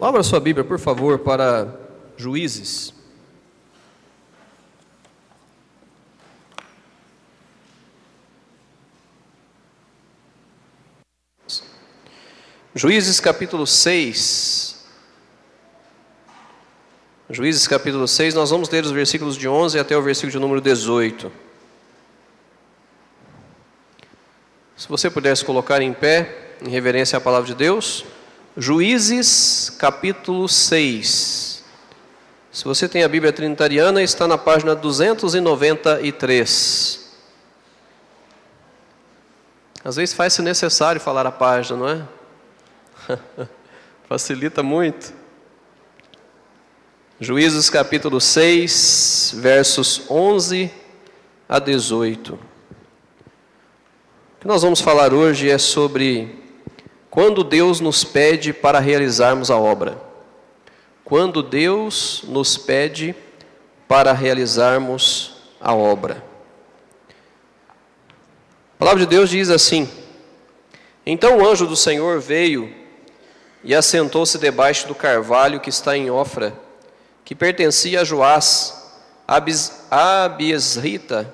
Abra sua Bíblia, por favor, para Juízes. Juízes capítulo 6. Juízes capítulo 6, nós vamos ler os versículos de 11 até o versículo de número 18. Se você pudesse colocar em pé, em reverência à palavra de Deus. Juízes capítulo 6. Se você tem a Bíblia Trinitariana, está na página 293. Às vezes faz-se necessário falar a página, não é? Facilita muito. Juízes capítulo 6, versos 11 a 18. O que nós vamos falar hoje é sobre quando Deus nos pede para realizarmos a obra. Quando Deus nos pede para realizarmos a obra. A palavra de Deus diz assim: Então o anjo do Senhor veio e assentou-se debaixo do carvalho que está em Ofra, que pertencia a Joás, a Abiesrita,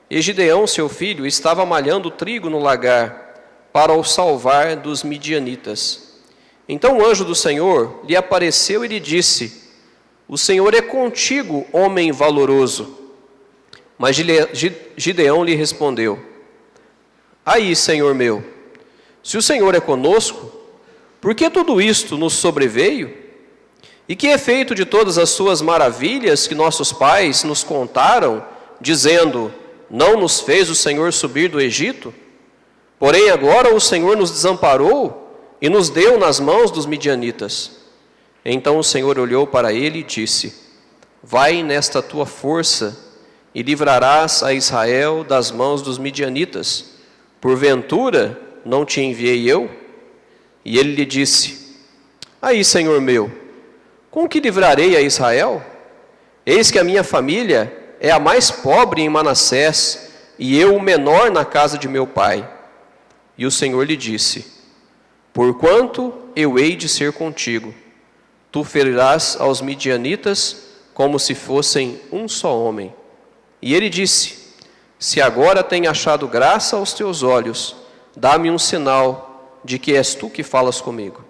e Gideão, seu filho, estava malhando trigo no lagar, para o salvar dos midianitas. Então o anjo do Senhor lhe apareceu e lhe disse: O Senhor é contigo, homem valoroso. Mas Gideão lhe respondeu: Aí, Senhor meu, se o Senhor é conosco, por que tudo isto nos sobreveio? E que é feito de todas as suas maravilhas que nossos pais nos contaram, dizendo: Não nos fez o Senhor subir do Egito? Porém agora o Senhor nos desamparou e nos deu nas mãos dos midianitas. Então o Senhor olhou para ele e disse: Vai nesta tua força e livrarás a Israel das mãos dos midianitas. Porventura não te enviei eu? E ele lhe disse: Aí, Senhor meu, com que livrarei a Israel? Eis que a minha família é a mais pobre em Manassés, e eu o menor na casa de meu pai. E o Senhor lhe disse: Porquanto eu hei de ser contigo, tu ferirás aos midianitas como se fossem um só homem. E ele disse: Se agora tenho achado graça aos teus olhos, dá-me um sinal de que és tu que falas comigo.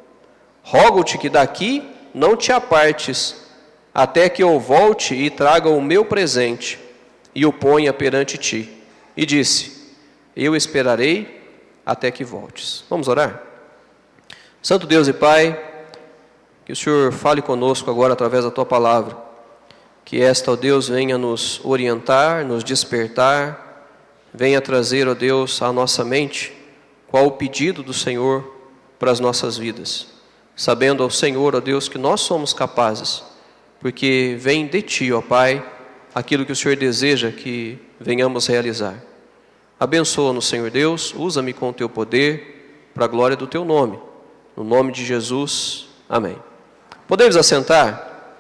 Rogo-te que daqui não te apartes, até que eu volte e traga o meu presente, e o ponha perante ti. E disse: Eu esperarei até que voltes. Vamos orar? Santo Deus e Pai, que o Senhor fale conosco agora através da Tua Palavra. Que esta, ó Deus, venha nos orientar, nos despertar, venha trazer, ó Deus, à nossa mente qual o pedido do Senhor para as nossas vidas. Sabendo, ó Senhor, ó Deus, que nós somos capazes, porque vem de Ti, ó Pai, aquilo que o Senhor deseja que venhamos realizar. Abençoa-nos, Senhor Deus, usa-me com o Teu poder, para a glória do Teu nome. No nome de Jesus, amém. Podemos assentar?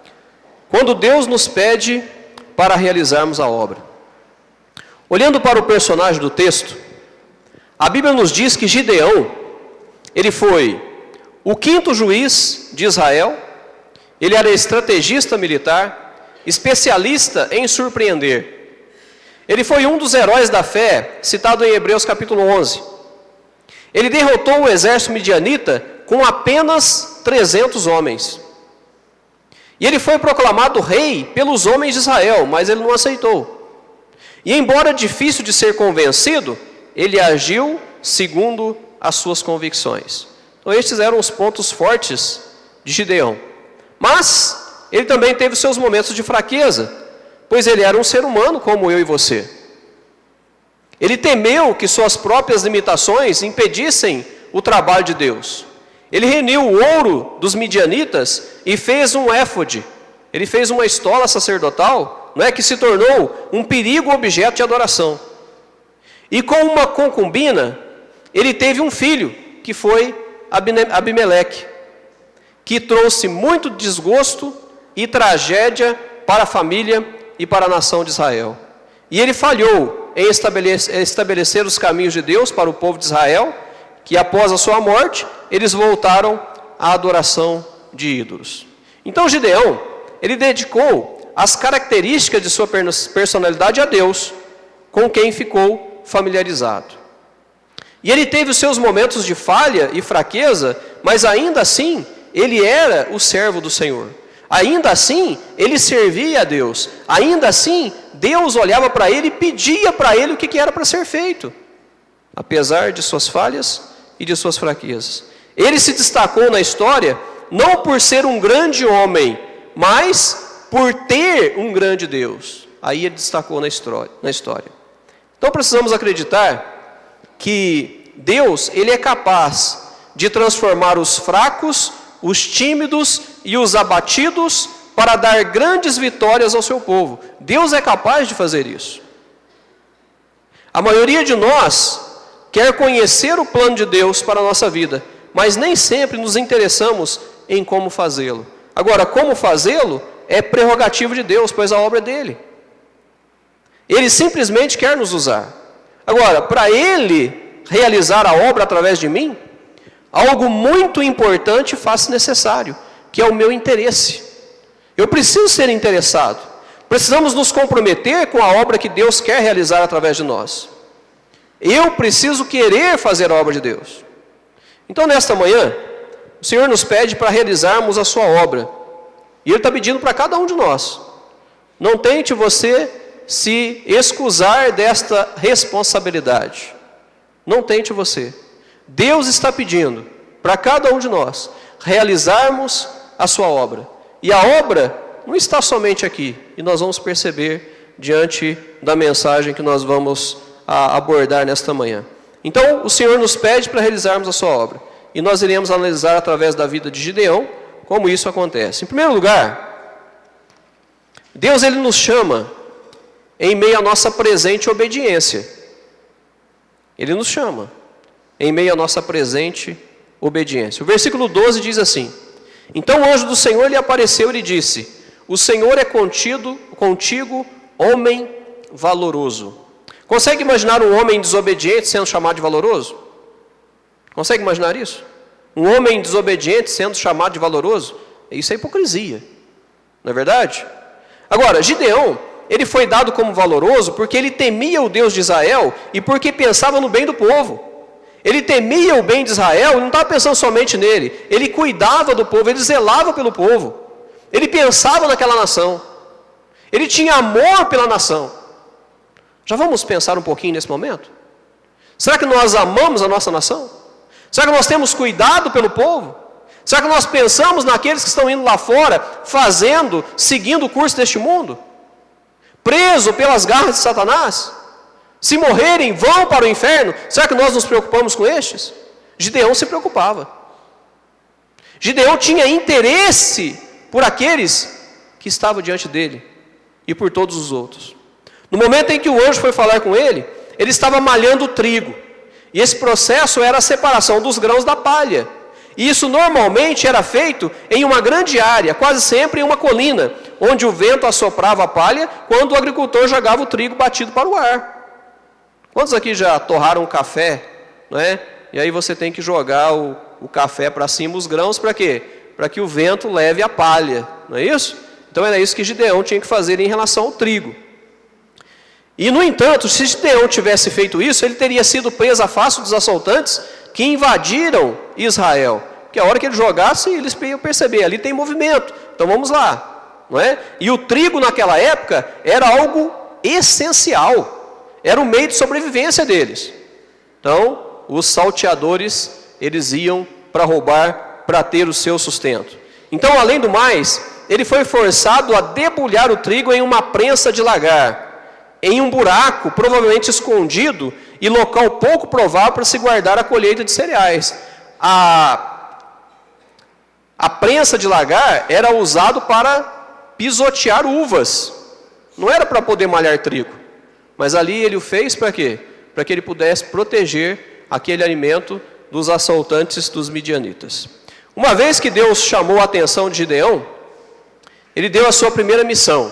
Quando Deus nos pede para realizarmos a obra. Olhando para o personagem do texto, a Bíblia nos diz que Gideão, ele foi o 5º juiz de Israel, ele era estrategista militar, especialista em surpreender. Ele foi um dos heróis da fé, citado em Hebreus capítulo 11. Ele derrotou o exército midianita com apenas 300 homens. E ele foi proclamado rei pelos homens de Israel, mas ele não aceitou. E embora difícil de ser convencido, ele agiu segundo as suas convicções. Então estes eram os pontos fortes de Gideão. Mas ele também teve seus momentos de fraqueza, pois ele era um ser humano como eu e você. Ele temeu que suas próprias limitações impedissem o trabalho de Deus. Ele reuniu o ouro dos midianitas e fez um éfode. Ele fez uma estola sacerdotal, não é, que se tornou um perigo objeto de adoração. E com uma concubina, ele teve um filho, que foi Abimeleque, que trouxe muito desgosto e tragédia para a família e para a nação de Israel. E ele falhou em estabelecer os caminhos de Deus para o povo de Israel, que após a sua morte, eles voltaram à adoração de ídolos. Então Gideão, ele dedicou as características de sua personalidade a Deus, com quem ficou familiarizado. E ele teve os seus momentos de falha e fraqueza, mas ainda assim, ele era o servo do Senhor. Ainda assim, ele servia a Deus. Ainda assim, Deus olhava para ele e pedia para ele o que era para ser feito, apesar de suas falhas e de suas fraquezas. Ele se destacou na história, não por ser um grande homem, mas por ter um grande Deus. Aí ele destacou na história. Então precisamos acreditar que Deus, ele é capaz de transformar os fracos, os tímidos e os abatidos para dar grandes vitórias ao seu povo. Deus é capaz de fazer isso. A maioria de nós quer conhecer o plano de Deus para a nossa vida, mas nem sempre nos interessamos em como fazê-lo. Agora, como fazê-lo é prerrogativa de Deus, pois a obra é dele. Ele simplesmente quer nos usar. Agora, para ele realizar a obra através de mim, algo muito importante faz-se necessário, que é o meu interesse. Eu preciso ser interessado. Precisamos nos comprometer com a obra que Deus quer realizar através de nós. Eu preciso querer fazer a obra de Deus. Então, nesta manhã, o Senhor nos pede para realizarmos a sua obra. E Ele está pedindo para cada um de nós. Não tente você se excusar desta responsabilidade. Não tente você. Deus está pedindo para cada um de nós realizarmos a sua obra. E a obra não está somente aqui. E nós vamos perceber diante da mensagem que nós vamos abordar nesta manhã. Então, o Senhor nos pede para realizarmos a sua obra. E nós iremos analisar através da vida de Gideão como isso acontece. Em primeiro lugar, Deus ele nos chama em meio à nossa presente obediência. Ele nos chama em meio à nossa presente obediência. O versículo 12 diz assim: Então o anjo do Senhor lhe apareceu e lhe disse: O Senhor é contigo, homem valoroso. Consegue imaginar um homem desobediente sendo chamado de valoroso? Consegue imaginar isso? Um homem desobediente sendo chamado de valoroso? Isso é hipocrisia, não é verdade? Agora, Gideão, ele foi dado como valoroso porque ele temia o Deus de Israel e porque pensava no bem do povo. Ele temia o bem de Israel e não estava pensando somente nele. Ele cuidava do povo, ele zelava pelo povo. Ele pensava naquela nação. Ele tinha amor pela nação. Já vamos pensar um pouquinho nesse momento? Será que nós amamos a nossa nação? Será que nós temos cuidado pelo povo? Será que nós pensamos naqueles que estão indo lá fora, seguindo o curso deste mundo? Preso pelas garras de Satanás? Se morrerem, vão para o inferno? Será que nós nos preocupamos com estes? Gideão se preocupava. Gideão tinha interesse por aqueles que estavam diante dele e por todos os outros. No momento em que o anjo foi falar com ele, ele estava malhando o trigo. E esse processo era a separação dos grãos da palha. E isso normalmente era feito em uma grande área, quase sempre em uma colina, onde o vento assoprava a palha quando o agricultor jogava o trigo batido para o ar. Quantos aqui já torraram café, não é? E aí você tem que jogar o café para cima, os grãos, para quê? Para que o vento leve a palha, não é isso? Então era isso que Gideão tinha que fazer em relação ao trigo. E no entanto, se Gideão tivesse feito isso, ele teria sido preso à face dos assaltantes que invadiram Israel. Porque a hora que ele jogasse, eles iam perceber, ali tem movimento, então vamos lá, não é? E o trigo naquela época era algo essencial, era o meio de sobrevivência deles. Então, os salteadores, eles iam para roubar, para ter o seu sustento. Então, além do mais, ele foi forçado a debulhar o trigo em uma prensa de lagar, em um buraco, provavelmente escondido, e local pouco provável para se guardar a colheita de cereais. A prensa de lagar era usado para pisotear uvas, não era para poder malhar trigo, mas ali ele o fez para quê? Para que ele pudesse proteger aquele alimento dos assaltantes dos midianitas. Uma vez que Deus chamou a atenção de Gideão, ele deu a sua primeira missão.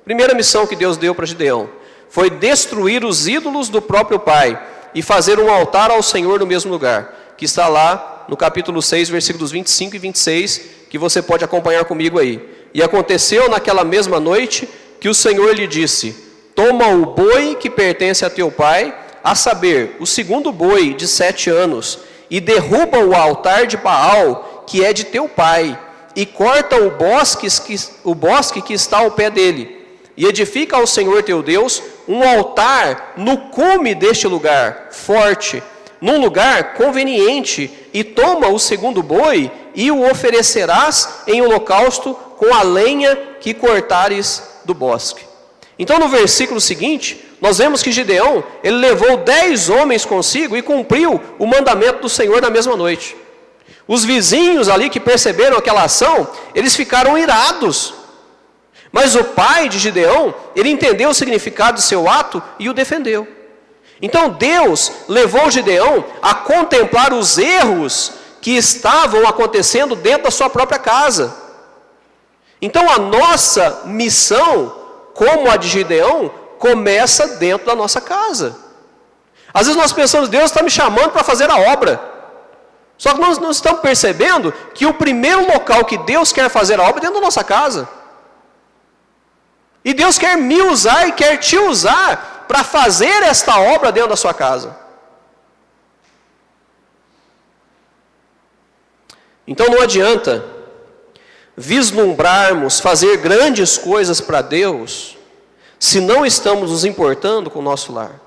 A primeira missão que Deus deu para Gideão foi destruir os ídolos do próprio pai e fazer um altar ao Senhor no mesmo lugar, que está lá no capítulo 6, versículos 25 e 26, que você pode acompanhar comigo aí. E aconteceu naquela mesma noite que o Senhor lhe disse: toma o boi que pertence a teu pai, a saber, o segundo boi de 7 anos, e derruba o altar de Baal, que é de teu pai, e corta o bosque que está ao pé dele, e edifica ao Senhor teu Deus um altar no cume deste lugar, forte, num lugar conveniente, e toma o segundo boi, e o oferecerás em holocausto com a lenha que cortares do bosque. Então no versículo seguinte, nós vemos que Gideão, ele levou 10 homens consigo e cumpriu o mandamento do Senhor na mesma noite. Os vizinhos ali que perceberam aquela ação, eles ficaram irados. Mas o pai de Gideão, ele entendeu o significado do seu ato e o defendeu. Então Deus levou Gideão a contemplar os erros que estavam acontecendo dentro da sua própria casa. Então a nossa missão, como a de Gideão, começa dentro da nossa casa. Às vezes nós pensamos, Deus está me chamando para fazer a obra. Só que nós não estamos percebendo que o primeiro local que Deus quer fazer a obra é dentro da nossa casa. E Deus quer me usar e quer te usar para fazer esta obra dentro da sua casa. Então não adianta vislumbrarmos fazer grandes coisas para Deus se não estamos nos importando com o nosso lar.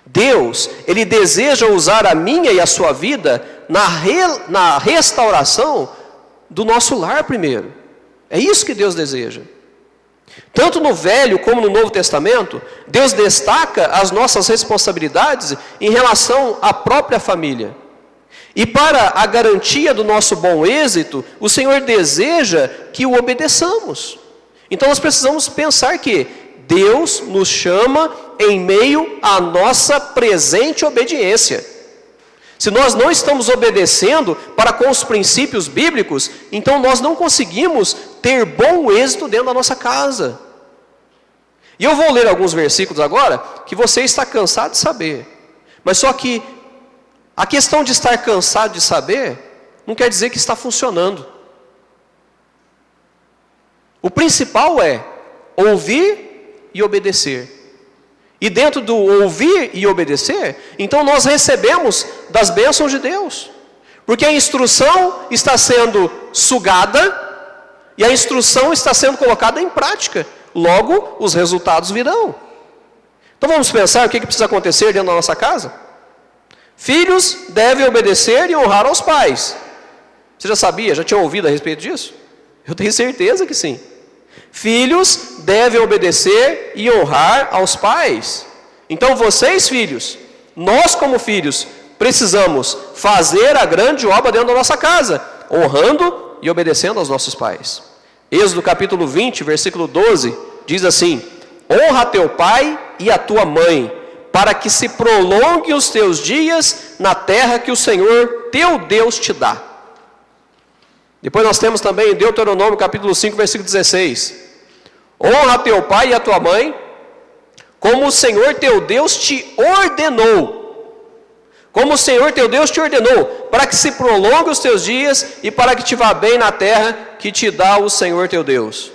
Deus, Ele deseja usar a minha e a sua vida na restauração do nosso lar primeiro. É isso que Deus deseja. Tanto no Velho como no Novo Testamento, Deus destaca as nossas responsabilidades em relação à própria família. E para a garantia do nosso bom êxito, o Senhor deseja que o obedeçamos. Então nós precisamos pensar que Deus nos chama em meio à nossa presente obediência. Se nós não estamos obedecendo para com os princípios bíblicos, então nós não conseguimos ter bom êxito dentro da nossa casa. E eu vou ler alguns versículos agora que você está cansado de saber. Mas só que a questão de estar cansado de saber não quer dizer que está funcionando. O principal é ouvir e obedecer. E dentro do ouvir e obedecer, então nós recebemos das bênçãos de Deus. Porque a instrução está sendo sugada e a instrução está sendo colocada em prática. Logo, os resultados virão. Então vamos pensar o que precisa acontecer dentro da nossa casa? Filhos devem obedecer e honrar aos pais. Você já sabia, já tinha ouvido a respeito disso? Eu tenho certeza que sim. Filhos devem obedecer e honrar aos pais. Então vocês, filhos, nós como filhos, precisamos fazer a grande obra dentro da nossa casa, honrando e obedecendo aos nossos pais. Êxodo capítulo 20, versículo 12, diz assim: honra teu pai e a tua mãe, para que se prolongue os teus dias na terra que o Senhor teu Deus te dá. Depois nós temos também em Deuteronômio capítulo 5, versículo 16. Honra teu pai e a tua mãe, como o Senhor teu Deus te ordenou. Como o Senhor teu Deus te ordenou, para que se prolongue os teus dias e para que te vá bem na terra que te dá o Senhor teu Deus.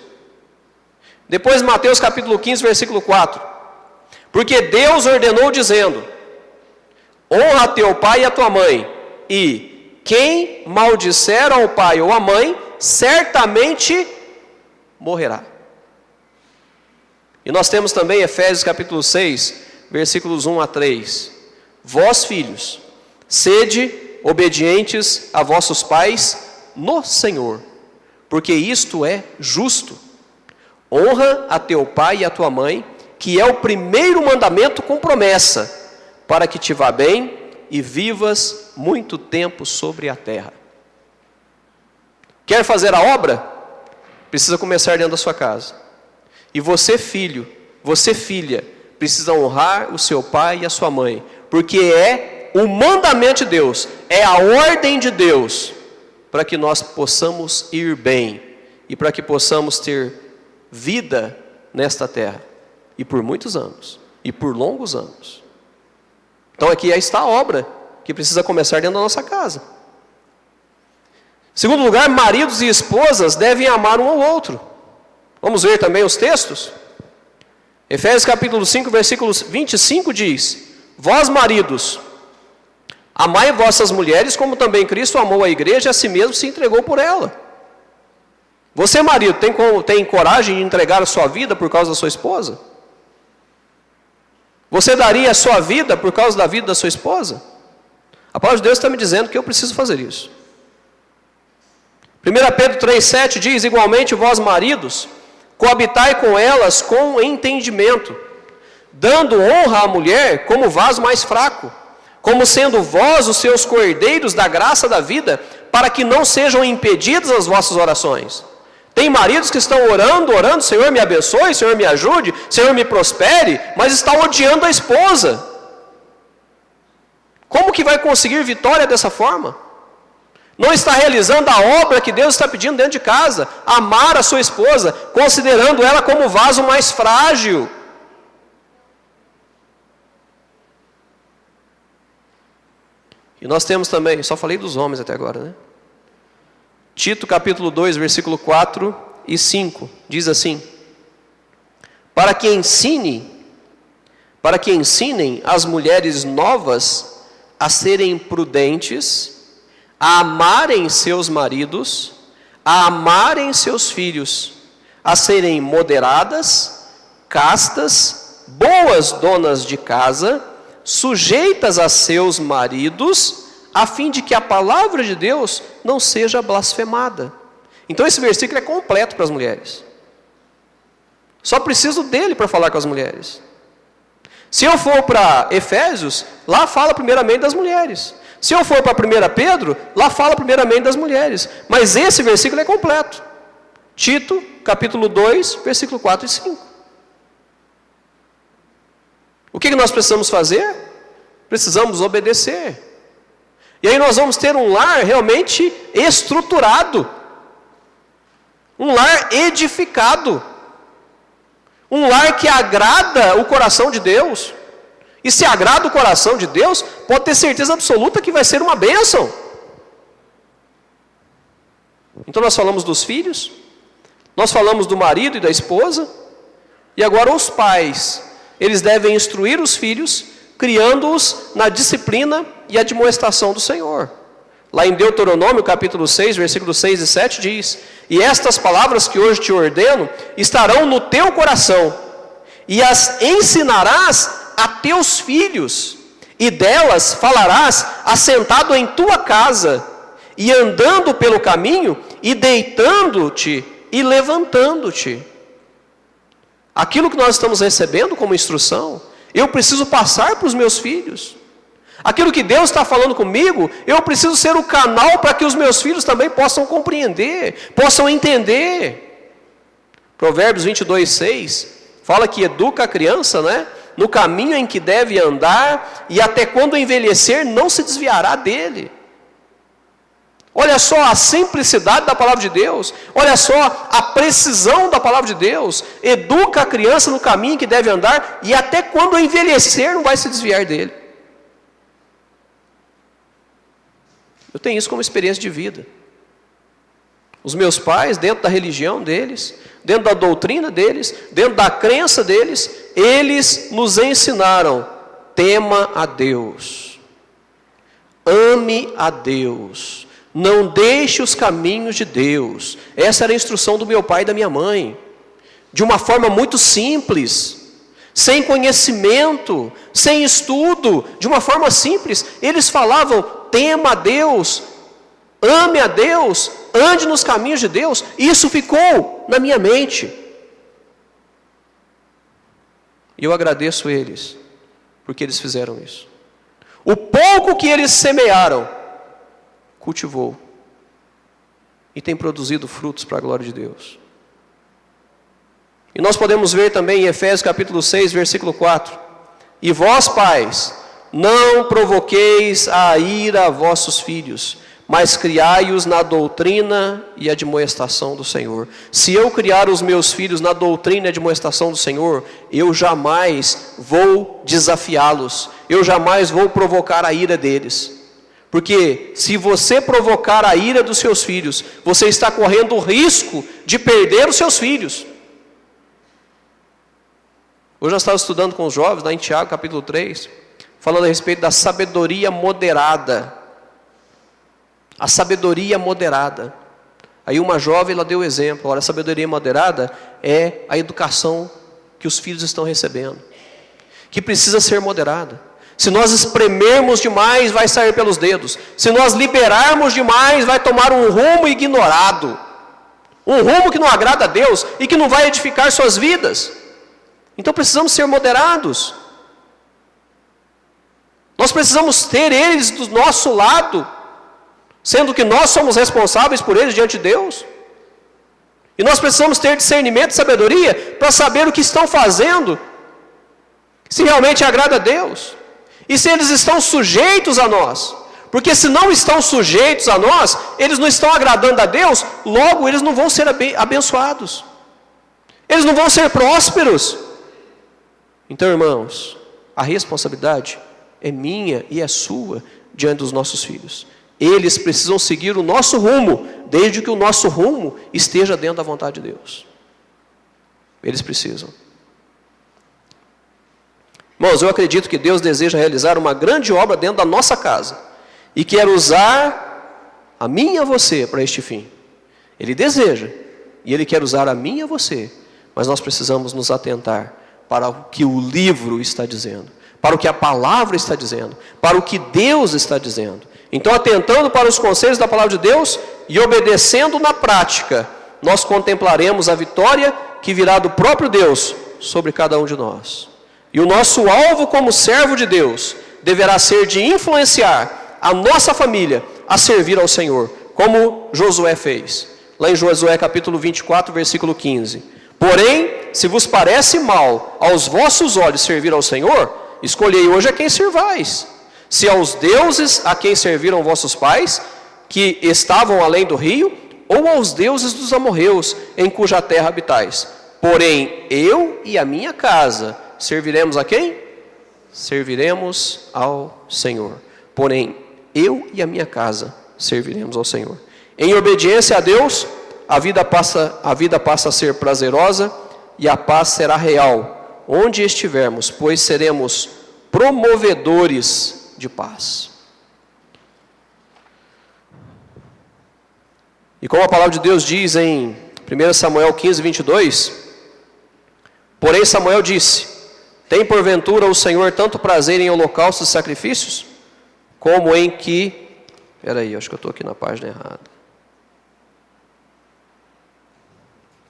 Depois Mateus capítulo 15, versículo 4. Porque Deus ordenou dizendo: honra teu pai e a tua mãe, e quem maldisser ao pai ou à mãe, certamente morrerá. E nós temos também Efésios capítulo 6, versículos 1 a 3. Vós, filhos, sede obedientes a vossos pais no Senhor, porque isto é justo. Honra a teu pai e a tua mãe, que é o primeiro mandamento com promessa, para que te vá bem e vivas muito tempo sobre a terra. Quer fazer a obra? Precisa começar dentro da sua casa. E você, filho, você, filha, precisa honrar o seu pai e a sua mãe, porque é o mandamento de Deus, é a ordem de Deus, para que nós possamos ir bem e para que possamos ter vida nesta terra, e por muitos anos, e por longos anos. Então aqui está a obra que precisa começar dentro da nossa casa. Em segundo lugar, maridos e esposas devem amar um ao outro. Vamos ver também os textos? Efésios capítulo 5, versículo 25 diz: Vós, maridos, amai vossas mulheres, como também Cristo amou a igreja e a si mesmo se entregou por ela. Você, marido, tem coragem de entregar a sua vida por causa da sua esposa? Você daria a sua vida por causa da vida da sua esposa? A palavra de Deus está me dizendo que eu preciso fazer isso. 1 Pedro 3,7 diz: Igualmente vós, maridos, coabitai com elas com entendimento, dando honra à mulher como vaso mais fraco, como sendo vós os seus cordeiros da graça da vida, para que não sejam impedidas as vossas orações. Tem maridos que estão orando, Senhor me abençoe, Senhor me ajude, Senhor me prospere, mas está odiando a esposa. Como que vai conseguir vitória dessa forma? Não está realizando a obra que Deus está pedindo dentro de casa, amar a sua esposa, considerando ela como o vaso mais frágil. E nós temos também, só falei dos homens até agora, né? Tito capítulo 2, versículo 4 e 5, diz assim: para que ensinem as mulheres novas a serem prudentes, a amarem seus maridos, a amarem seus filhos, a serem moderadas, castas, boas donas de casa, sujeitas a seus maridos, a fim de que a palavra de Deus não seja blasfemada. Então esse versículo é completo para as mulheres. Só preciso dele para falar com as mulheres. Se eu for para Efésios, lá fala primeiramente das mulheres. Se eu for para 1 Pedro, lá fala primeiramente das mulheres. Mas esse versículo é completo. Tito, capítulo 2, versículo 4 e 5. O que nós precisamos fazer? Precisamos obedecer. E aí nós vamos ter um lar realmente estruturado. Um lar edificado. Um lar que agrada o coração de Deus. E se agrada o coração de Deus, pode ter certeza absoluta que vai ser uma bênção. Então nós falamos dos filhos, nós falamos do marido e da esposa, e agora os pais, eles devem instruir os filhos, criando-os na disciplina e admoestação do Senhor. Lá em Deuteronômio capítulo 6, versículos 6 e 7 diz: E estas palavras que hoje te ordeno, estarão no teu coração, e as ensinarás a teus filhos, e delas falarás assentado em tua casa, e andando pelo caminho, e deitando-te, e levantando-te. Aquilo que nós estamos recebendo como instrução, eu preciso passar para os meus filhos. Aquilo que Deus está falando comigo, eu preciso ser o canal para que os meus filhos também possam compreender, possam entender. Provérbios 22, 6, fala que educa a criança, né? No caminho em que deve andar, e até quando envelhecer não se desviará dele. Olha só a simplicidade da palavra de Deus, olha só a precisão da palavra de Deus. Educa a criança no caminho em que deve andar, e até quando envelhecer não vai se desviar dele. Eu tenho isso como experiência de vida. Os meus pais, dentro da religião deles, dentro da doutrina deles, dentro da crença deles, eles nos ensinaram: tema a Deus, ame a Deus, não deixe os caminhos de Deus. Essa era a instrução do meu pai e da minha mãe, de uma forma muito simples, sem conhecimento, sem estudo, de uma forma simples. Eles falavam: tema a Deus, ame a Deus, ande nos caminhos de Deus. Isso ficou na minha mente. E eu agradeço eles, porque eles fizeram isso. O pouco que eles semearam, cultivou, e tem produzido frutos para a glória de Deus. E nós podemos ver também em Efésios capítulo 6, versículo 4: E vós, pais, não provoqueis a ira a vossos filhos, mas criai-os na doutrina e admoestação do Senhor. Se eu criar os meus filhos na doutrina e admoestação do Senhor, eu jamais vou desafiá-los, eu jamais vou provocar a ira deles, Porque se você provocar a ira dos seus filhos, você está correndo o risco de perder os seus filhos. Hoje eu estava estudando com os jovens, lá em Tiago, capítulo 3, falando a respeito da sabedoria moderada. A sabedoria moderada. Aí uma jovem, ela deu o exemplo. Olha, a sabedoria moderada é a educação que os filhos estão recebendo, que precisa ser moderada. Se nós espremermos demais, vai sair pelos dedos. Se nós liberarmos demais, vai tomar um rumo ignorado. Um rumo que não agrada a Deus e que não vai edificar suas vidas. Então precisamos ser moderados. Nós precisamos ter eles do nosso lado, sendo que nós somos responsáveis por eles diante de Deus. E nós precisamos ter discernimento e sabedoria para saber o que estão fazendo, se realmente agrada a Deus, e se eles estão sujeitos a nós. Porque se não estão sujeitos a nós, eles não estão agradando a Deus, logo eles não vão ser abençoados, eles não vão ser prósperos. Então, irmãos, a responsabilidade é minha e é sua diante dos nossos filhos. Eles precisam seguir o nosso rumo, desde que o nosso rumo esteja dentro da vontade de Deus. Eles precisam. Irmãos, eu acredito que Deus deseja realizar uma grande obra dentro da nossa casa, e quer usar a mim e a você para este fim. Ele deseja, e Ele quer usar a mim e a você, mas nós precisamos nos atentar para o que o livro está dizendo, para o que a palavra está dizendo, para o que Deus está dizendo. Então, atentando para os conselhos da palavra de Deus e obedecendo na prática, nós contemplaremos a vitória que virá do próprio Deus sobre cada um de nós. E o nosso alvo como servo de Deus deverá ser de influenciar a nossa família a servir ao Senhor, como Josué fez. Lá em Josué capítulo 24, versículo 15. Porém, se vos parece mal aos vossos olhos servir ao Senhor, escolhei hoje a quem servais. Se aos deuses a quem serviram vossos pais, que estavam além do rio, ou aos deuses dos amorreus, em cuja terra habitais. Porém, eu e a minha casa serviremos a quem? Serviremos ao Senhor. Porém, eu e a minha casa serviremos ao Senhor. Em obediência a Deus, a vida passa a ser prazerosa e a paz será real, onde estivermos, pois seremos promovedores de paz. E como a palavra de Deus diz em 1 Samuel 15, 22, porém Samuel disse: tem porventura o Senhor tanto prazer em holocaustos e sacrifícios, como em que... Espera acho que eu estou aqui na página errada.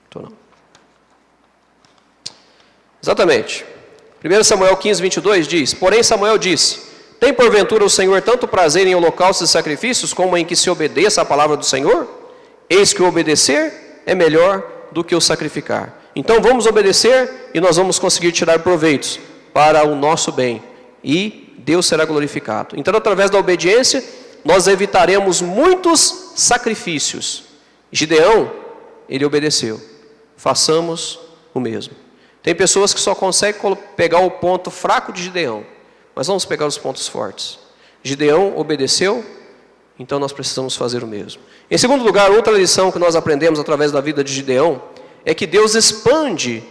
Estou não. Exatamente. 1 Samuel 15, 22 diz: porém Samuel disse: tem porventura o Senhor tanto prazer em holocaustos e sacrifícios, como em que se obedeça a palavra do Senhor? Eis que o obedecer é melhor do que o sacrificar. Então vamos obedecer e nós vamos conseguir tirar proveitos para o nosso bem. E Deus será glorificado. Então, através da obediência, nós evitaremos muitos sacrifícios. Gideão, ele obedeceu. Façamos o mesmo. Tem pessoas que só conseguem pegar o ponto fraco de Gideão, mas vamos pegar os pontos fortes. Gideão obedeceu, então nós precisamos fazer o mesmo. Em segundo lugar, outra lição que nós aprendemos através da vida de Gideão é que Deus expande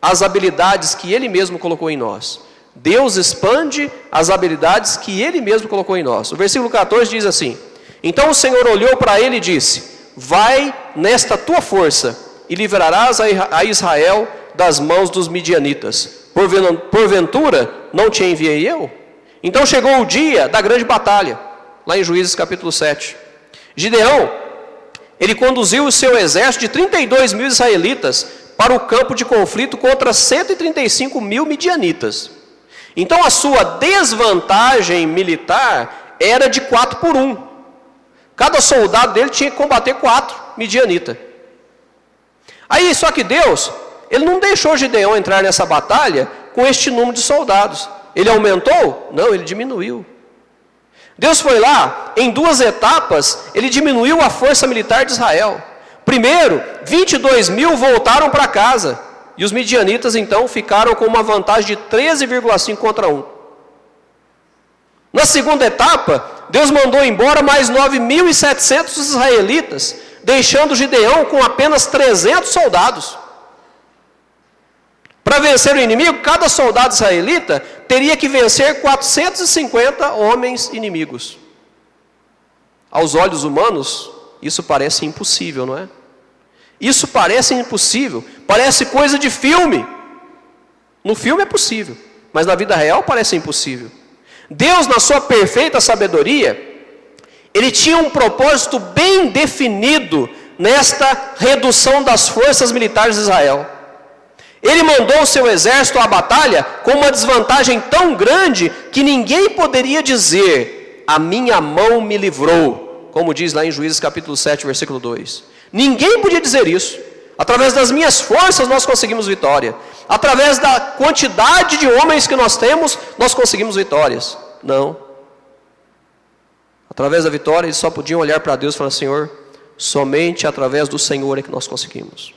as habilidades que Ele mesmo colocou em nós. Deus expande as habilidades que Ele mesmo colocou em nós. O versículo 14 diz assim: então o Senhor olhou para ele e disse: vai nesta tua força e livrarás a Israel das mãos dos midianitas. Porventura não te enviei eu? Então chegou o dia da grande batalha, lá em Juízes capítulo 7. Gideão, ele conduziu o seu exército de 32 mil israelitas para o campo de conflito contra 135 mil midianitas. Então a sua desvantagem militar era de 4 por 1. Cada soldado dele tinha que combater 4 midianitas. Aí, só que Deus, Ele não deixou Gideão entrar nessa batalha com este número de soldados. Ele aumentou? Não, ele diminuiu. Deus foi lá, em 2 etapas, Ele diminuiu a força militar de Israel. Primeiro, 22 mil voltaram para casa. E os midianitas, então, ficaram com uma vantagem de 13,5 contra 1. Na segunda etapa, Deus mandou embora mais 9.700 israelitas, deixando Gideão com apenas 300 soldados. Para vencer o inimigo, cada soldado israelita teria que vencer 450 homens inimigos. Aos olhos humanos, isso parece impossível, não é? Isso parece impossível, parece coisa de filme. No filme é possível, mas na vida real parece impossível. Deus, na sua perfeita sabedoria, Ele tinha um propósito bem definido nesta redução das forças militares de Israel. Ele mandou o seu exército à batalha com uma desvantagem tão grande que ninguém poderia dizer: a minha mão me livrou, como diz lá em Juízes capítulo 7, versículo 2. Ninguém podia dizer isso. Através das minhas forças nós conseguimos vitória. Através da quantidade de homens que nós temos, nós conseguimos vitórias. Não. Através da vitória, eles só podiam olhar para Deus e falar: Senhor, somente através do Senhor é que nós conseguimos.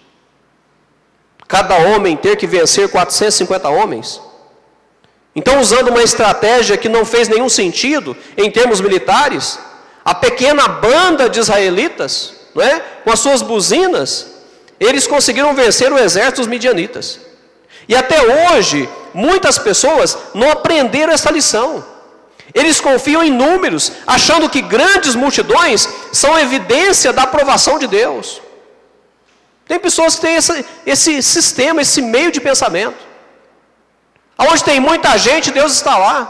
Cada homem ter que vencer 450 homens. Então, usando uma estratégia que não fez nenhum sentido em termos militares, a pequena banda de israelitas, não é? Com as suas buzinas, eles conseguiram vencer o exército dos midianitas. E até hoje, muitas pessoas não aprenderam essa lição. Eles confiam em números, achando que grandes multidões são evidência da aprovação de Deus. Tem pessoas que têm esse sistema, esse meio de pensamento. Onde tem muita gente, Deus está lá.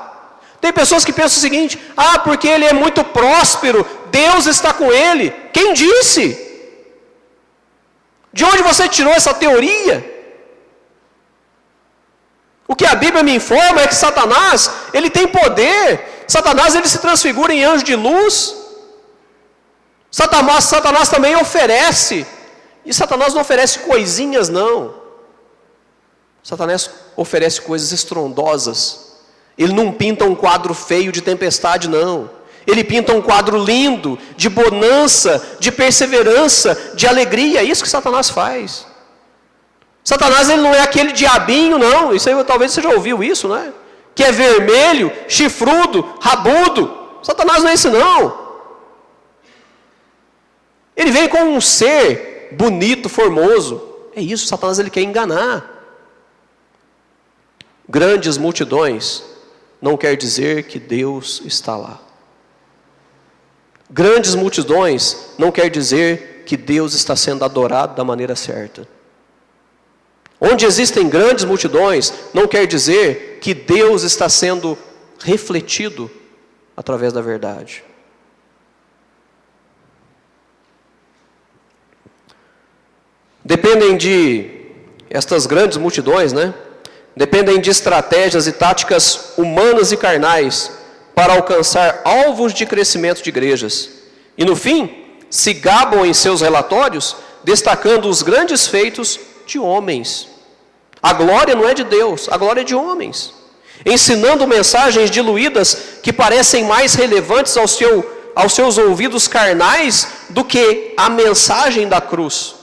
Tem pessoas que pensam o seguinte: ah, porque ele é muito próspero, Deus está com ele. Quem disse? De onde você tirou essa teoria? O que a Bíblia me informa é que Satanás, ele tem poder. Satanás, ele se transfigura em anjo de luz. Satanás também oferece. E Satanás não oferece coisinhas, não. Satanás oferece coisas estrondosas. Ele não pinta um quadro feio de tempestade, não. Ele pinta um quadro lindo, de bonança, de perseverança, de alegria. É isso que Satanás faz. Satanás, ele não é aquele diabinho, não. Isso aí, talvez você já ouviu isso, né? Que é vermelho, chifrudo, rabudo. Satanás não é esse, não. Ele vem com um ser bonito, formoso. É isso, Satanás, ele quer enganar. Grandes multidões não quer dizer que Deus está lá. Grandes multidões não quer dizer que Deus está sendo adorado da maneira certa. Onde existem grandes multidões, não quer dizer que Deus está sendo refletido através da verdade. Dependem de, estas grandes multidões, né? Dependem de estratégias e táticas humanas e carnais para alcançar alvos de crescimento de igrejas. E no fim, se gabam em seus relatórios, destacando os grandes feitos de homens. A glória não é de Deus, a glória é de homens. Ensinando mensagens diluídas que parecem mais relevantes aos seus ouvidos carnais do que a mensagem da cruz.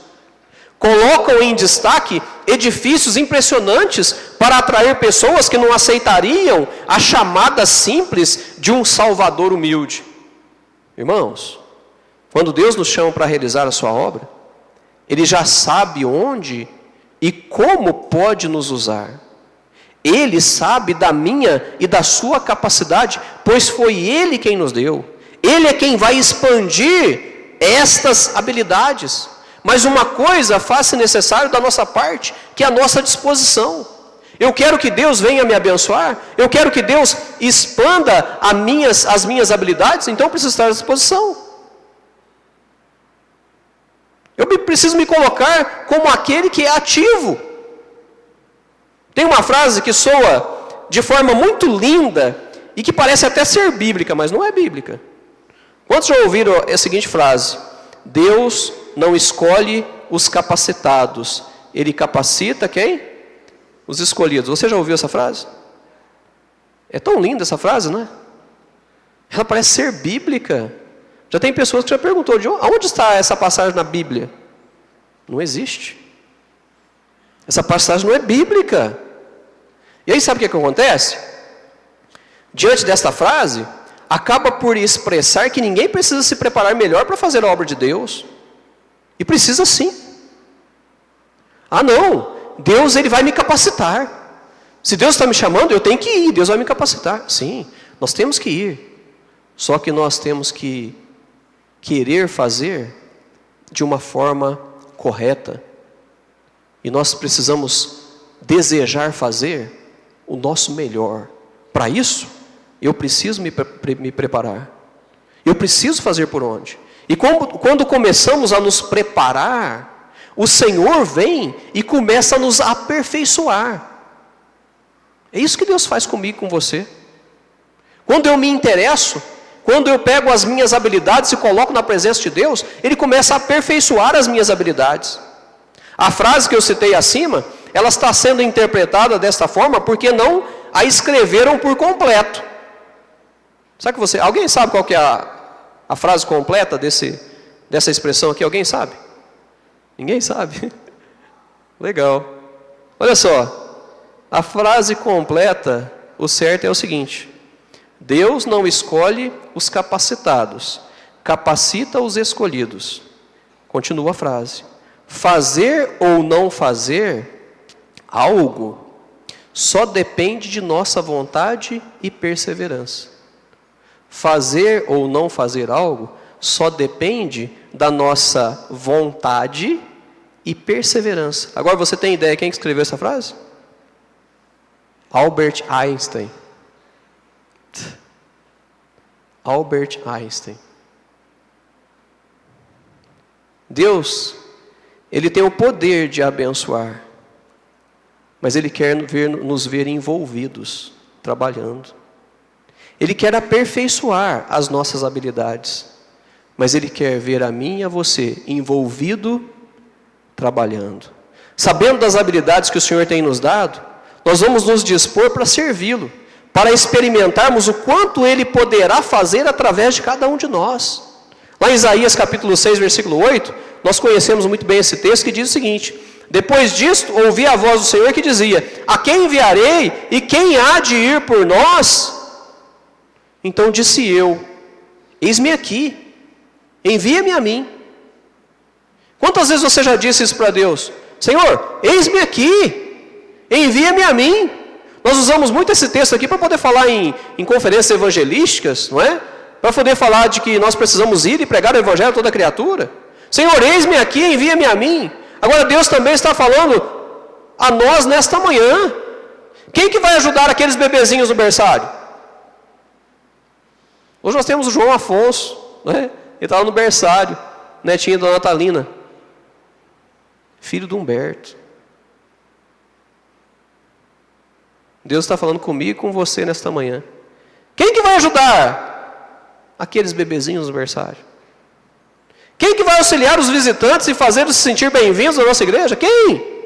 Colocam em destaque edifícios impressionantes para atrair pessoas que não aceitariam a chamada simples de um Salvador humilde. Irmãos, quando Deus nos chama para realizar a sua obra, Ele já sabe onde e como pode nos usar. Ele sabe da minha e da sua capacidade, pois foi Ele quem nos deu. Ele é quem vai expandir estas habilidades. Mas uma coisa faz-se necessário da nossa parte, que é a nossa disposição. Eu quero que Deus venha me abençoar, eu quero que Deus expanda as minhas habilidades, então eu preciso estar à disposição. Eu preciso me colocar como aquele que é ativo. Tem uma frase que soa de forma muito linda e que parece até ser bíblica, mas não é bíblica. Quantos já ouviram a seguinte frase? Deus não escolhe os capacitados, Ele capacita quem? Os escolhidos. Você já ouviu essa frase? É tão linda essa frase, né? Ela parece ser bíblica. Já tem pessoas que já perguntou, aonde está essa passagem na Bíblia? Não existe. Essa passagem não é bíblica. E aí sabe o que acontece? Diante desta frase, acaba por expressar que ninguém precisa se preparar melhor para fazer a obra de Deus. E precisa sim. Ah não, Deus ele vai me capacitar. Se Deus está me chamando, eu tenho que ir, Deus vai me capacitar. Sim, nós temos que ir. Só que nós temos que querer fazer de uma forma correta. E nós precisamos desejar fazer o nosso melhor. Para isso, eu preciso me preparar. Eu preciso fazer por onde? E quando começamos a nos preparar, o Senhor vem e começa a nos aperfeiçoar. É isso que Deus faz comigo e com você. Quando eu me interesso, quando eu pego as minhas habilidades e coloco na presença de Deus, Ele começa a aperfeiçoar as minhas habilidades. A frase que eu citei acima, ela está sendo interpretada desta forma porque não a escreveram por completo. Sabe que alguém sabe qual que é a frase completa dessa expressão aqui? Alguém sabe? Ninguém sabe? Legal. Olha só. A frase completa, o certo é o seguinte: Deus não escolhe os capacitados, capacita os escolhidos. Continua a frase. Fazer ou não fazer algo só depende de nossa vontade e perseverança. Fazer ou não fazer algo só depende da nossa vontade e perseverança. Agora você tem ideia quem escreveu essa frase? Albert Einstein. Albert Einstein. Deus, Ele tem o poder de abençoar, mas Ele quer nos ver envolvidos, trabalhando. Ele quer aperfeiçoar as nossas habilidades, mas Ele quer ver a mim e a você envolvido, trabalhando. Sabendo das habilidades que o Senhor tem nos dado, nós vamos nos dispor para servi-lo, para experimentarmos o quanto Ele poderá fazer através de cada um de nós. Lá em Isaías capítulo 6, versículo 8, nós conhecemos muito bem esse texto que diz o seguinte: depois disto, ouvi a voz do Senhor que dizia: a quem enviarei e quem há de ir por nós? Então disse eu: eis-me aqui, envia-me a mim. Quantas vezes você já disse isso para Deus? Senhor, eis-me aqui, envia-me a mim. Nós usamos muito esse texto aqui para poder falar em conferências evangelísticas, não é? Para poder falar de que nós precisamos ir e pregar o evangelho a toda criatura. Senhor, eis-me aqui, envia-me a mim. Agora Deus também está falando a nós nesta manhã. Quem que vai ajudar aqueles bebezinhos no berçário? Hoje nós temos o João Afonso, né? Ele está lá no berçário, netinho da Natalina, filho do Humberto. Deus está falando comigo e com você nesta manhã. Quem que vai ajudar aqueles bebezinhos no berçário? Quem que vai auxiliar os visitantes e fazê-los se sentir bem-vindos na nossa igreja? Quem?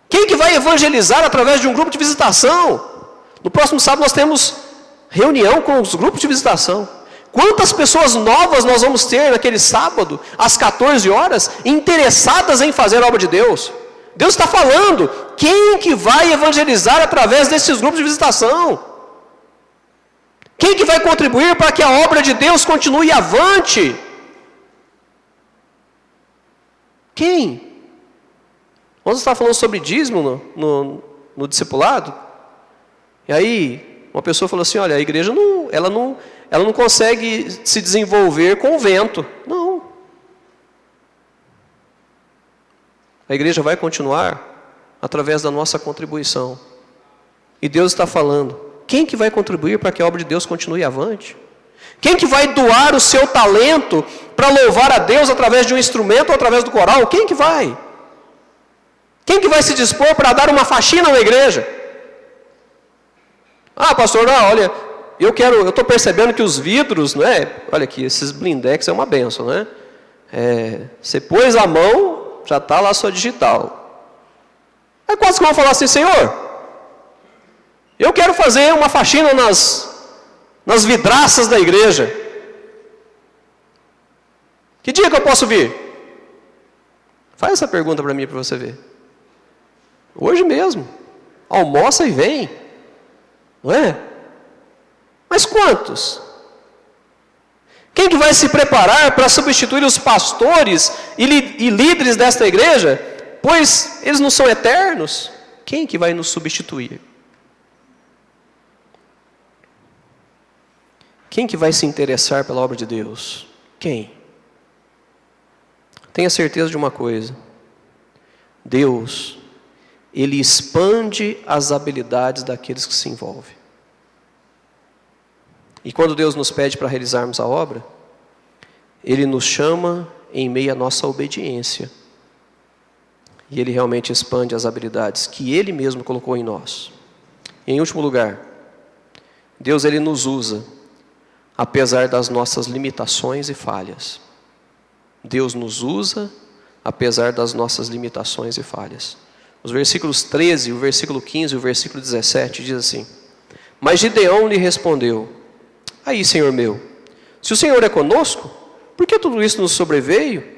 Quem que vai evangelizar através de um grupo de visitação? No próximo sábado nós temos reunião com os grupos de visitação. Quantas pessoas novas nós vamos ter naquele sábado, às 14 horas, interessadas em fazer a obra de Deus? Deus está falando, quem que vai evangelizar através desses grupos de visitação? Quem que vai contribuir para que a obra de Deus continue avante? Quem? Vamos estar falando sobre dízimo no discipulado. E aí, uma pessoa falou assim, olha, a igreja ela não consegue se desenvolver com o vento. Não. A igreja vai continuar através da nossa contribuição. E Deus está falando, quem que vai contribuir para que a obra de Deus continue avante? Quem que vai doar o seu talento para louvar a Deus através de um instrumento ou através do coral? Quem que vai? Quem que vai se dispor para dar uma faxina na igreja? Ah, pastor, não, olha, eu estou percebendo que os vidros, não é? Olha aqui, esses blindex é uma benção, né? Você pôs a mão, já está lá a sua digital. Aí quase que vão falar assim, Senhor, eu quero fazer uma faxina nas vidraças da igreja. Que dia que eu posso vir? Faz essa pergunta para mim, para você ver. Hoje mesmo. Almoça e vem. Não é? Mas quantos? Quem que vai se preparar para substituir os pastores e líderes desta igreja? Pois eles não são eternos. Quem que vai nos substituir? Quem que vai se interessar pela obra de Deus? Quem? Tenha certeza de uma coisa. Deus, Ele expande as habilidades daqueles que se envolvem. E quando Deus nos pede para realizarmos a obra, Ele nos chama em meio à nossa obediência. E Ele realmente expande as habilidades que Ele mesmo colocou em nós. E em último lugar, Deus Ele nos usa, apesar das nossas limitações e falhas. Deus nos usa, apesar das nossas limitações e falhas. Os versículos 13, o versículo 15 e o versículo 17 diz assim: Mas Gideão lhe respondeu: Aí, Senhor meu, se o Senhor é conosco, por que tudo isso nos sobreveio?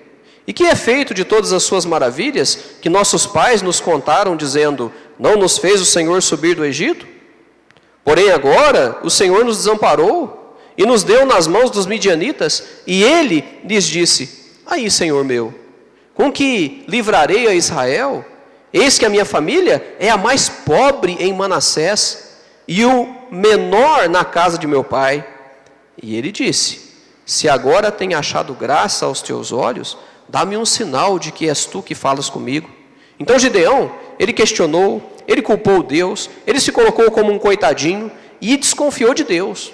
E que é feito de todas as suas maravilhas, que nossos pais nos contaram, dizendo: Não nos fez o Senhor subir do Egito? Porém agora o Senhor nos desamparou, e nos deu nas mãos dos midianitas, e Ele lhes disse: Aí, Senhor meu, com que livrarei a Israel? Eis que a minha família é a mais pobre em Manassés, e o menor na casa de meu pai. E ele disse: Se agora tenho achado graça aos teus olhos, dá-me um sinal de que és tu que falas comigo. Então Gideão, ele questionou, ele culpou Deus, ele se colocou como um coitadinho e desconfiou de Deus.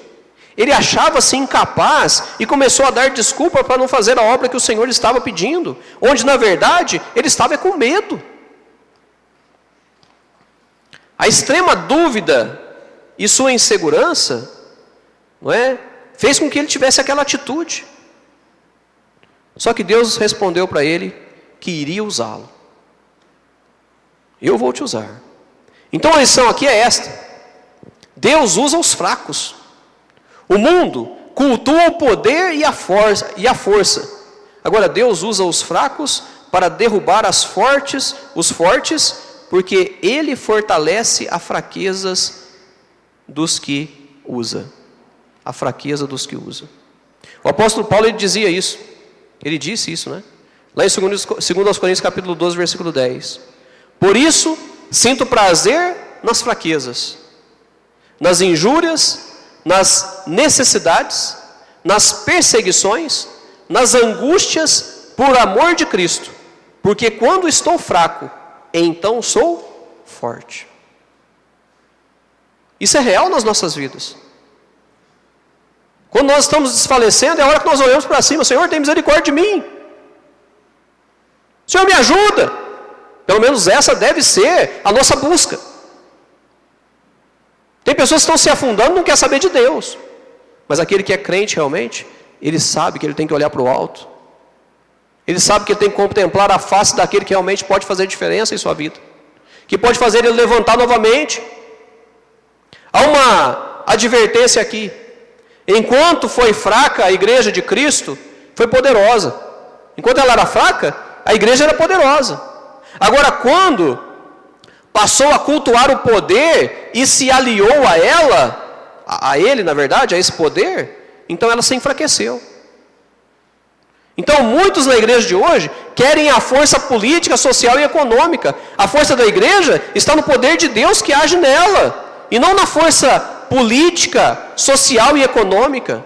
Ele achava-se incapaz e começou a dar desculpa para não fazer a obra que o Senhor estava pedindo, onde na verdade ele estava com medo. A extrema dúvida e sua insegurança, não é, fez com que ele tivesse aquela atitude. Só que Deus respondeu para ele que iria usá-lo. Eu vou te usar. Então a lição aqui é esta: Deus usa os fracos. O mundo cultua o poder e a força. Agora Deus usa os fracos para derrubar os fortes, porque Ele fortalece as fraquezas dos que usa. A fraqueza dos que usa. O apóstolo Paulo ele dizia isso. Ele disse isso, né? Lá em 2 Coríntios capítulo 12, versículo 10. Por isso, sinto prazer nas fraquezas, nas injúrias, nas necessidades, nas perseguições, nas angústias, por amor de Cristo. Porque quando estou fraco, então sou forte. Isso é real nas nossas vidas. Quando nós estamos desfalecendo, é a hora que nós olhamos para cima: Senhor, tem misericórdia de mim. Senhor, me ajuda. Pelo menos essa deve ser a nossa busca. Tem pessoas que estão se afundando e não querem saber de Deus. Mas aquele que é crente realmente, ele sabe que ele tem que olhar para o alto. Ele sabe que ele tem que contemplar a face daquele que realmente pode fazer diferença em sua vida. Que pode fazer ele levantar novamente. Há uma advertência aqui. Enquanto foi fraca a igreja de Cristo, foi poderosa. Enquanto ela era fraca, a igreja era poderosa. Agora, quando passou a cultuar o poder e se aliou a ela, a ele, na verdade, a esse poder, então ela se enfraqueceu. Então, muitos na igreja de hoje querem a força política, social e econômica. A força da igreja está no poder de Deus que age nela, e não na força política, social e econômica.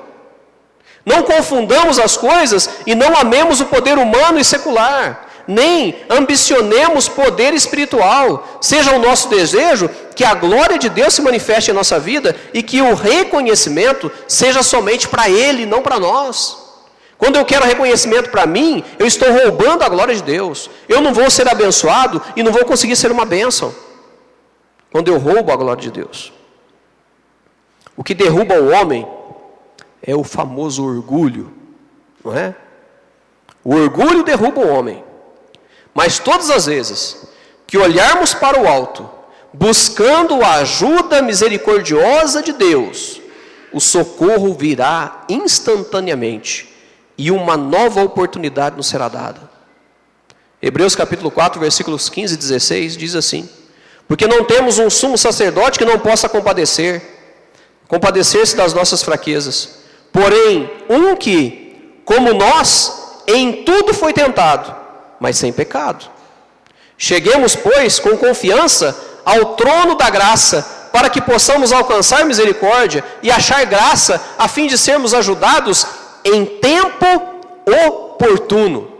Não confundamos as coisas e não amemos o poder humano e secular, nem ambicionemos poder espiritual. Seja o nosso desejo que a glória de Deus se manifeste em nossa vida e que o reconhecimento seja somente para Ele, não para nós. Quando eu quero reconhecimento para mim, eu estou roubando a glória de Deus. Eu não vou ser abençoado e não vou conseguir ser uma bênção quando eu roubo a glória de Deus. O que derruba o homem é o famoso orgulho, não é? O orgulho derruba o homem. Mas todas as vezes que olharmos para o alto, buscando a ajuda misericordiosa de Deus, o socorro virá instantaneamente e uma nova oportunidade nos será dada. Hebreus capítulo 4, versículos 15 e 16 diz assim: Porque não temos um sumo sacerdote que não possa compadecer, compadecer-se das nossas fraquezas. Porém, um que, como nós, em tudo foi tentado, mas sem pecado. Cheguemos, pois, com confiança ao trono da graça, para que possamos alcançar misericórdia e achar graça, a fim de sermos ajudados em tempo oportuno.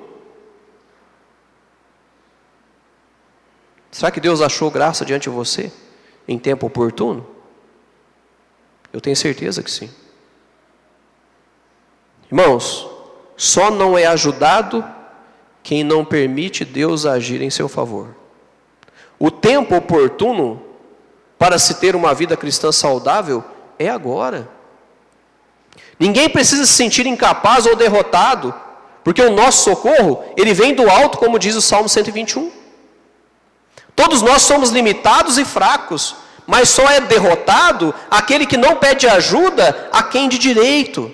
Será que Deus achou graça diante de você em tempo oportuno? Eu tenho certeza que sim. Irmãos, só não é ajudado quem não permite Deus agir em seu favor. O tempo oportuno para se ter uma vida cristã saudável é agora. Ninguém precisa se sentir incapaz ou derrotado, porque o nosso socorro, ele vem do alto, como diz o Salmo 121. Todos nós somos limitados e fracos, mas só é derrotado aquele que não pede ajuda a quem de direito.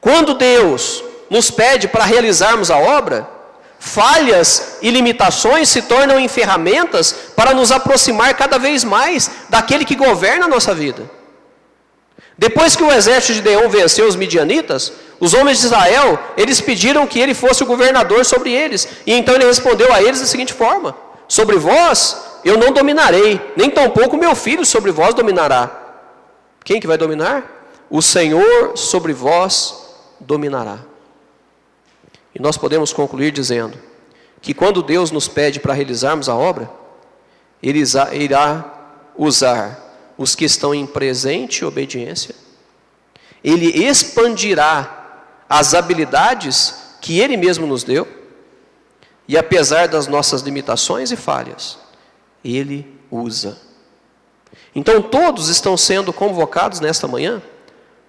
Quando Deus nos pede para realizarmos a obra, falhas e limitações se tornam em ferramentas para nos aproximar cada vez mais daquele que governa a nossa vida. Depois que o exército de Gideão venceu os midianitas, os homens de Israel, eles pediram que ele fosse o governador sobre eles. E então ele respondeu a eles da seguinte forma: sobre vós eu não dominarei, nem tampouco meu filho sobre vós dominará. Quem que vai dominar? O Senhor sobre vós dominará. E nós podemos concluir dizendo que quando Deus nos pede para realizarmos a obra, Ele irá usar os que estão em presente obediência, Ele expandirá as habilidades que Ele mesmo nos deu, e apesar das nossas limitações e falhas, Ele usa. Então todos estão sendo convocados nesta manhã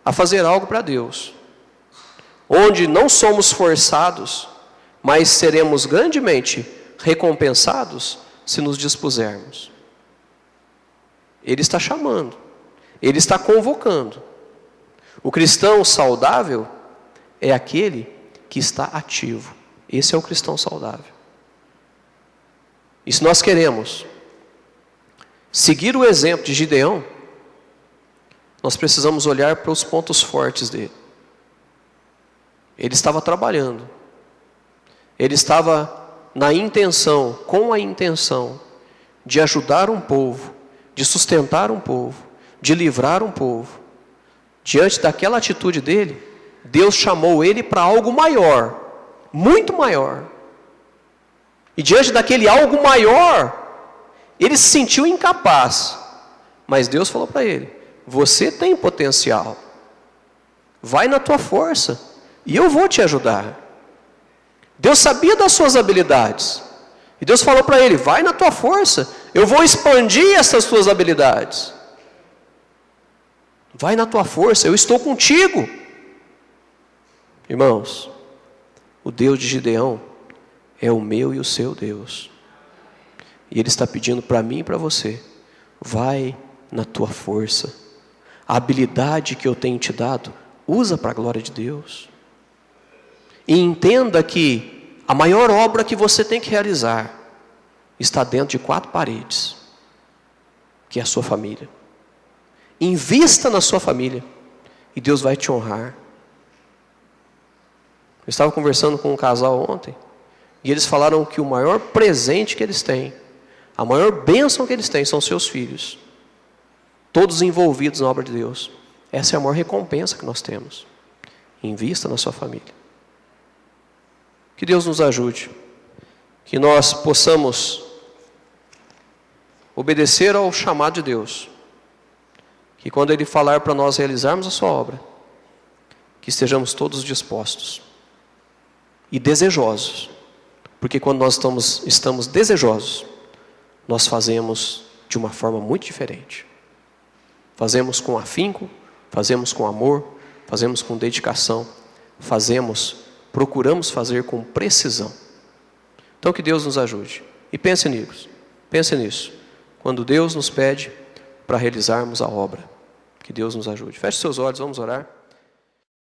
a fazer algo para Deus, onde não somos forçados, mas seremos grandemente recompensados se nos dispusermos. Ele está chamando, Ele está convocando. O cristão saudável é aquele que está ativo. Esse é o cristão saudável. E se nós queremos seguir o exemplo de Gideão, nós precisamos olhar para os pontos fortes dele. Ele estava trabalhando. Ele estava com a intenção de ajudar um povo, de sustentar um povo, de livrar um povo. Diante daquela atitude dele, Deus chamou ele para algo maior, muito maior. E diante daquele algo maior, ele se sentiu incapaz. Mas Deus falou para ele: você tem potencial. Vai na tua força e eu vou te ajudar. Deus sabia das suas habilidades. E Deus falou para ele: vai na tua força, eu vou expandir essas tuas habilidades. Vai na tua força, eu estou contigo. Irmãos, o Deus de Gideão é o meu e o seu Deus. E Ele está pedindo para mim e para você: vai na tua força. A habilidade que eu tenho te dado, usa para a glória de Deus. E entenda que a maior obra que você tem que realizar está dentro de 4 paredes, que é a sua família. Invista na sua família e Deus vai te honrar. Eu estava conversando com um casal ontem e eles falaram que o maior presente que eles têm, a maior bênção que eles têm são seus filhos, todos envolvidos na obra de Deus. Essa é a maior recompensa que nós temos. Invista na sua família. Que Deus nos ajude, que nós possamos obedecer ao chamado de Deus, que quando Ele falar para nós realizarmos a sua obra, que estejamos todos dispostos e desejosos, porque quando nós estamos desejosos, nós fazemos de uma forma muito diferente. Fazemos com afinco, fazemos com amor, fazemos com dedicação, procuramos fazer com precisão. Então que Deus nos ajude. E pense nisso. Quando Deus nos pede para realizarmos a obra, que Deus nos ajude. Feche seus olhos, vamos orar.